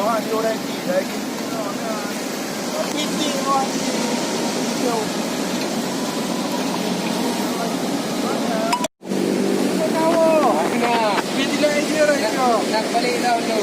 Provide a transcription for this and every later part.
Có nhiều đây chỉ đấy nó pin đi thôi nhiều nak balik dah tu.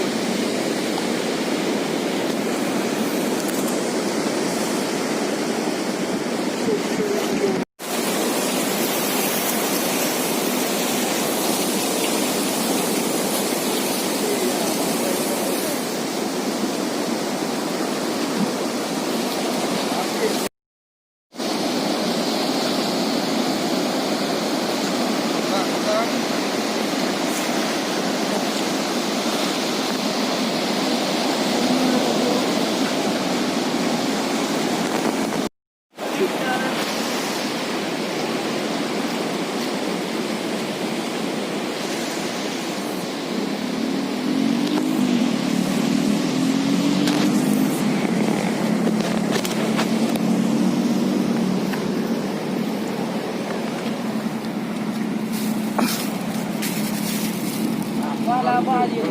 Laba je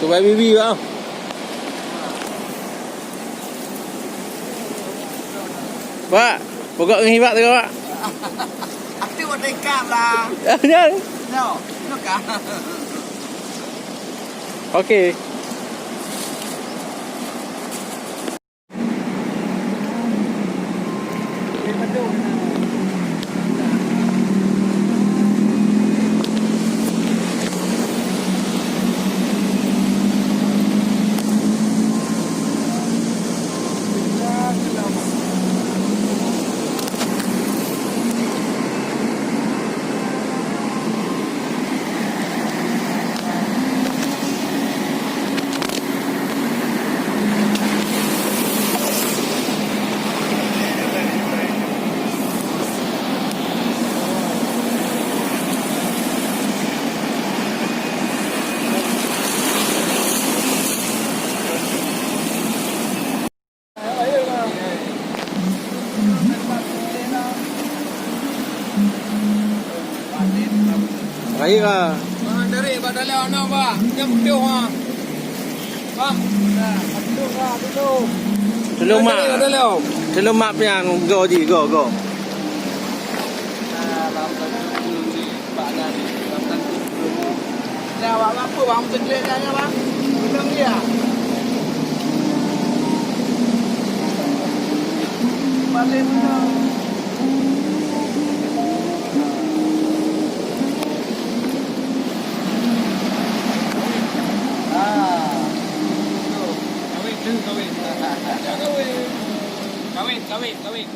tụi bay BB không? Pak, pokok dengan hibat tu Pak. Aktif ada ikan lah. Ya. No, no kah? Okey. Baik lah. Dari badalnya ana ba, nyempiu ha. Ba. Nah, duduk lah, duduk. Tolong mak. Badalnya. Tolong mak pian go je, go. Nah, lambat ni badan ni, lambat tu. Nah, awak apa bang terkeledanya bang? Belum dia. Balik mana? Kawin.